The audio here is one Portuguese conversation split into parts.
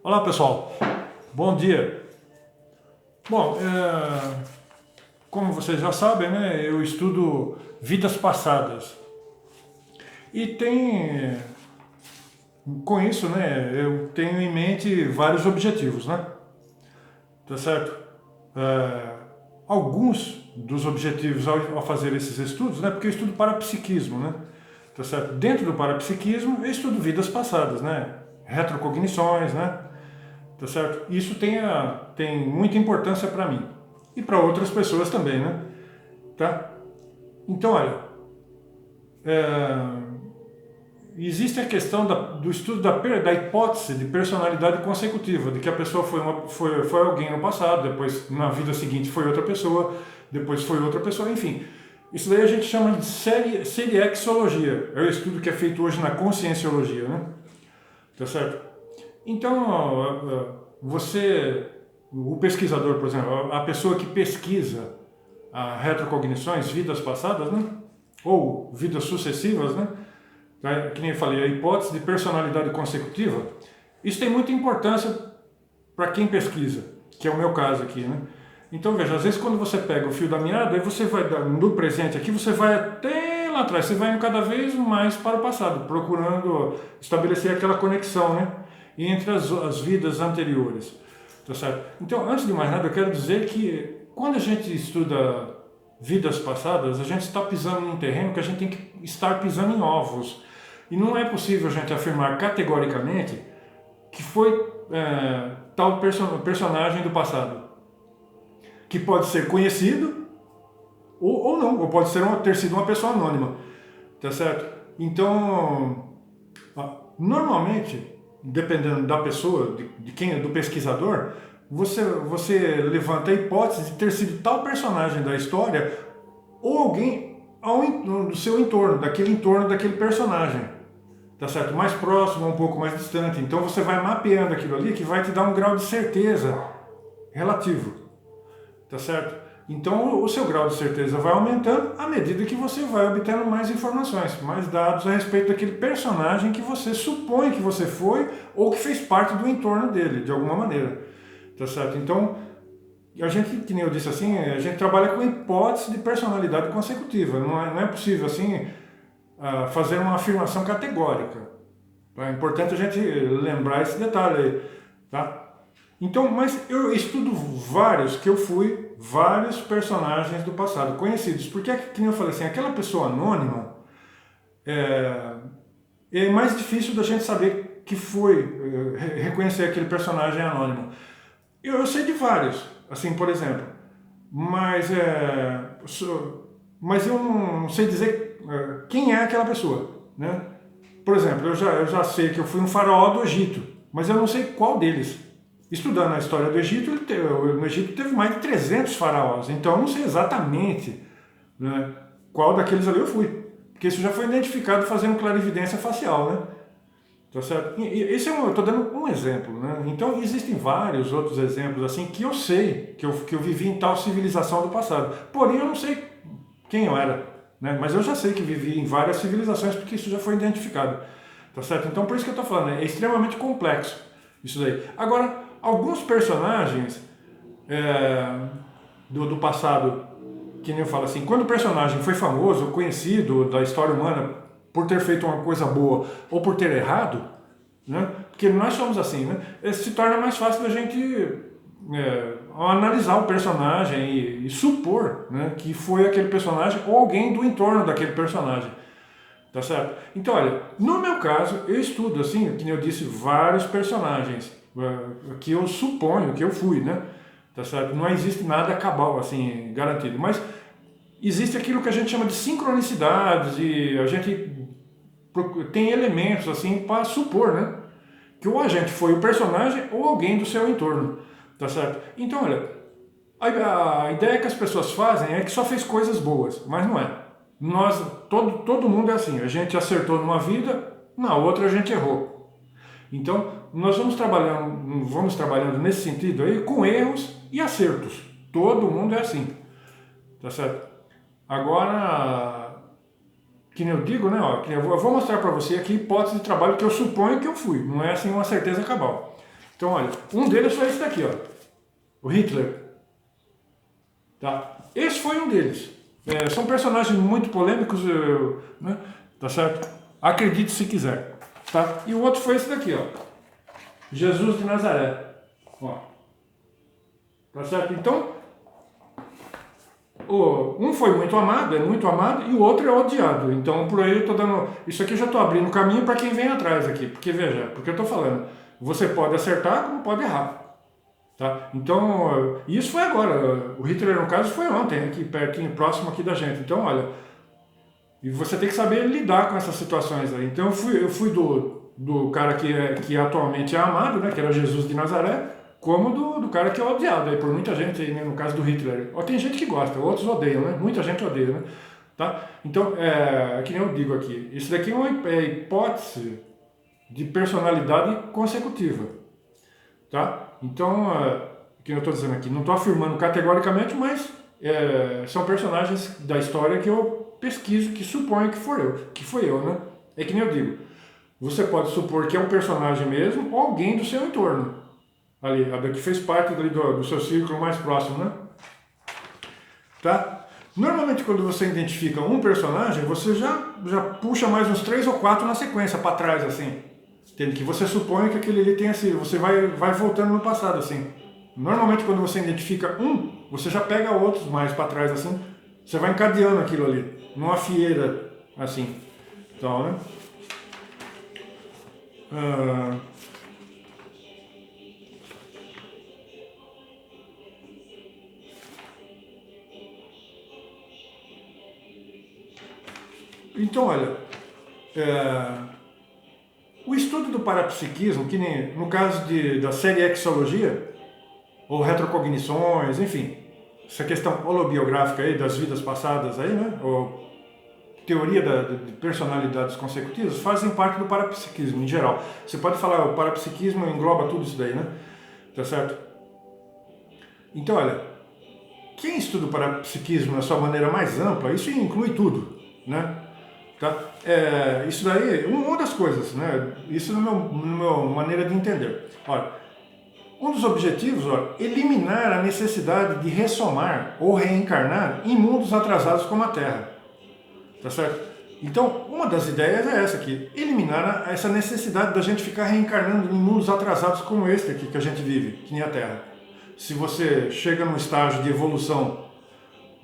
Olá pessoal, bom dia. Bom, como vocês já sabem, né, eu estudo vidas passadas e com isso, né, eu tenho em mente vários objetivos, né, tá certo? É, Alguns dos objetivos ao fazer esses estudos, né, porque eu estudo parapsiquismo, né, tá certo? Dentro do parapsiquismo eu estudo vidas passadas, né, retrocognições, né, tá certo? Isso tem muita importância para mim e para outras pessoas também, né? Tá? Então, olha, é, existe a questão do estudo da hipótese de personalidade consecutiva, de que a pessoa foi alguém no passado, depois na vida seguinte foi outra pessoa, depois foi outra pessoa, enfim. Isso daí a gente chama de seriexologia. É o estudo que é feito hoje na conscienciologia, né? Tá certo? Então, o pesquisador, por exemplo, a pessoa que pesquisa a retrocognições, vidas passadas, né? Ou vidas sucessivas, né? Que nem eu falei, a hipótese de personalidade consecutiva, isso tem muita importância para quem pesquisa, que é o meu caso aqui, né? Então, veja, às vezes quando você pega o fio da meada, aí você vai, no presente aqui, você vai até lá atrás, você vai indo cada vez mais para o passado, procurando estabelecer aquela conexão, né? Entre as vidas anteriores, tá certo? Então, antes de mais nada, eu quero dizer que quando a gente estuda vidas passadas, a gente está pisando num terreno que a gente tem que estar pisando em ovos. E não é possível a gente afirmar categoricamente que foi tal personagem do passado, que pode ser conhecido ou não, ou pode ter sido uma pessoa anônima, tá certo? Então, normalmente, dependendo da pessoa, de quem é, do pesquisador, você levanta a hipótese de ter sido tal personagem da história ou alguém do seu entorno daquele personagem, tá certo? Mais próximo, um pouco mais distante. Então você vai mapeando aquilo ali que vai te dar um grau de certeza relativo, tá certo? Então o seu grau de certeza vai aumentando à medida que você vai obtendo mais informações, mais dados a respeito daquele personagem que você supõe que você foi ou que fez parte do entorno dele, de alguma maneira, tá certo? Então, a gente, que nem eu disse assim, a gente trabalha com hipótese de personalidade consecutiva, não é possível assim fazer uma afirmação categórica. É importante a gente lembrar esse detalhe aí, tá? Então, mas eu estudo vários personagens do passado, conhecidos, porque, como eu falei assim, aquela pessoa anônima é mais difícil da gente saber que foi, reconhecer aquele personagem anônimo. Eu sei de vários, assim, por exemplo, mas, mas eu não sei dizer quem é aquela pessoa, né? Por exemplo, eu já sei que eu fui um faraó do Egito, mas eu não sei qual deles. Estudando a história do Egito, no Egito teve mais de 300 faraós, então eu não sei exatamente, né, qual daqueles ali eu fui. Porque isso já foi identificado fazendo clarividência facial, né? Tá certo? Esse eu estou dando um exemplo, né? Então existem vários outros exemplos assim que eu sei que eu vivi em tal civilização do passado. Porém eu não sei quem eu era, né? Mas eu já sei que vivi em várias civilizações porque isso já foi identificado, tá certo? Então por isso que eu estou falando, é extremamente complexo isso daí. Agora, alguns personagens do passado, que nem eu falo assim, quando o personagem foi famoso, conhecido da história humana por ter feito uma coisa boa ou por ter errado, né? Porque nós somos assim, né? Se torna mais fácil da gente analisar o personagem e supor, né, que foi aquele personagem ou alguém do entorno daquele personagem, tá certo? Então, olha, no meu caso, eu estudo, assim, como eu disse, vários personagens que eu suponho que eu fui, né? Tá certo? Não existe nada cabal, assim, garantido, mas existe aquilo que a gente chama de sincronicidades e a gente tem elementos, assim, para supor, né? Que ou a gente foi o personagem ou alguém do seu entorno, tá certo? Então, olha, a ideia que as pessoas fazem é que só fez coisas boas, mas não é. Todo mundo é assim, a gente acertou numa vida, na outra a gente errou. Então, nós vamos trabalhando nesse sentido aí com erros e acertos. Todo mundo é assim, tá certo? Agora, que nem eu digo, né? Ó, eu vou mostrar para você aqui hipótese de trabalho que eu suponho que eu fui. Não é assim uma certeza cabal. Então, olha, um deles foi esse daqui, ó, o Hitler. Tá? Esse foi um deles. São personagens muito polêmicos, né? Tá certo? Acredite se quiser. Tá? E o outro foi esse daqui, ó, Jesus de Nazaré. Ó. Tá certo? Então, um foi muito amado, é muito amado, e o outro é odiado. Então, por aí eu tô dando... Isso aqui eu já tô abrindo caminho para quem vem atrás aqui. Porque, veja, porque eu tô falando, você pode acertar como pode errar. Tá? Então, isso foi agora. O Hitler, no caso, foi ontem, aqui pertinho, próximo aqui da gente. Então, olha, e você tem que saber lidar com essas situações aí. Então, eu fui do cara que atualmente é amado, né, que era Jesus de Nazaré, como do cara que é odiado aí por muita gente, né, no caso do Hitler. Tem gente que gosta, outros odeiam, né? Muita gente odeia, né? Tá? Então, que nem eu digo aqui, isso daqui é uma hipótese de personalidade consecutiva. Tá? Então, o que eu estou dizendo aqui, não estou afirmando categoricamente, mas são personagens da história que eu pesquiso, que suponho que foi eu, né? É que nem eu digo, você pode supor que é um personagem mesmo ou alguém do seu entorno, ali, que fez parte do seu círculo mais próximo, né? Tá? Normalmente, quando você identifica um personagem, você já puxa mais uns 3 ou 4 na sequência, para trás, assim. Entende? Que você supõe que aquele ali tenha sido, você vai voltando no passado, assim. Normalmente, quando você identifica um, você já pega outros mais para trás, assim. Você vai encadeando aquilo ali, numa fieira, assim. Então, né? Então, olha, o estudo do parapsiquismo, que nem no caso da série Exologia, ou retrocognições, enfim, essa questão holobiográfica aí das vidas passadas aí, né, ou teoria de personalidades consecutivas, fazem parte do parapsiquismo em geral. Você pode falar, o parapsiquismo engloba tudo isso daí, né? Tá certo? Então, olha, quem estuda o parapsiquismo na sua maneira mais ampla, isso inclui tudo, né? Tá? Isso daí, uma das coisas, né? Isso no meu maneira de entender. Olha, um dos objetivos, eliminar a necessidade de ressomar ou reencarnar em mundos atrasados como a Terra. Tá certo? Então, uma das ideias é essa aqui, eliminar essa necessidade da gente ficar reencarnando em mundos atrasados como este aqui que a gente vive, que nem a Terra. Se você chega num estágio de evolução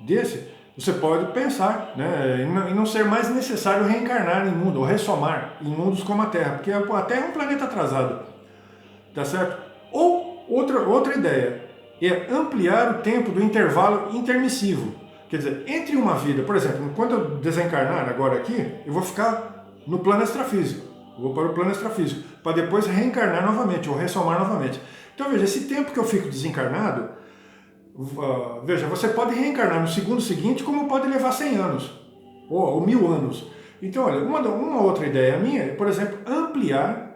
desse, você pode pensar, né, em não ser mais necessário reencarnar em mundo, ou ressomar em mundos como a Terra, porque a Terra é um planeta atrasado, tá certo? Ou outra ideia é ampliar o tempo do intervalo intermissivo. Quer dizer, entre uma vida, por exemplo, quando eu desencarnar agora aqui, eu vou ficar no plano extrafísico, eu vou para o plano extrafísico, para depois reencarnar novamente, ou ressomar novamente. Então veja, esse tempo que eu fico desencarnado, veja, você pode reencarnar no segundo seguinte, como pode levar 100 anos, ou 1000 anos. Então, olha, uma outra ideia minha é, por exemplo, ampliar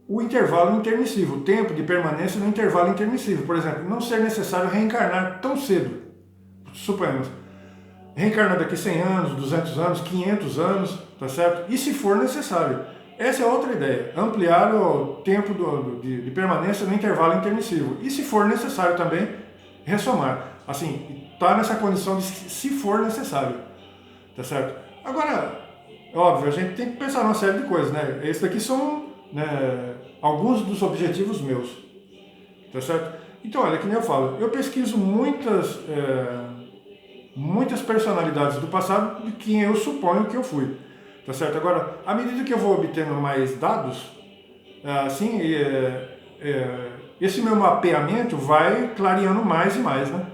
o intervalo intermissivo, o tempo de permanência no intervalo intermissivo. Por exemplo, não ser necessário reencarnar tão cedo. Suponhamos, reencarnar daqui 100 anos, 200 anos, 500 anos, tá certo? E se for necessário. Essa é outra ideia, ampliar o tempo de permanência no intervalo intermissivo. E se for necessário também, ressomar. Assim, tá nessa condição de se for necessário, tá certo? Agora, óbvio, a gente tem que pensar numa série de coisas, né? Esses daqui são, né, alguns dos objetivos meus, tá certo? Então, olha, que nem eu falo, eu pesquiso muitas personalidades do passado de quem eu suponho que eu fui, tá certo? Agora, à medida que eu vou obtendo mais dados, assim, esse meu mapeamento vai clareando mais e mais, né?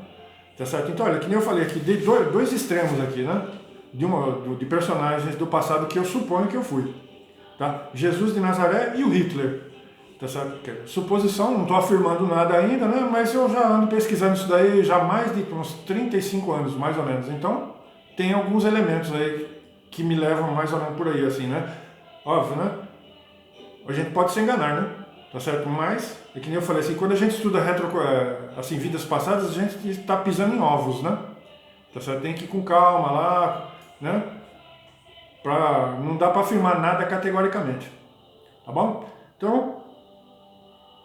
Tá certo? Então, olha, que nem eu falei aqui, de dois extremos aqui, né? De personagens do passado que eu suponho que eu fui, tá? Jesus de Nazaré e o Hitler, tá certo? Suposição, não estou afirmando nada ainda, né? Mas eu já ando pesquisando isso daí já há mais de uns 35 anos, mais ou menos. Então, tem alguns elementos aí que me levam mais ou menos por aí, assim, né? Óbvio, né? A gente pode se enganar, né? Tá certo? Mas, é que nem eu falei assim, quando a gente estuda assim, vidas passadas, a gente está pisando em ovos, né? Tá certo? Tem que ir com calma lá, né? Não dá para afirmar nada categoricamente. Tá bom? Então,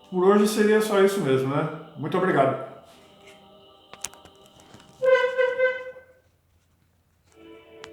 Por hoje seria só isso mesmo, né? Muito obrigado.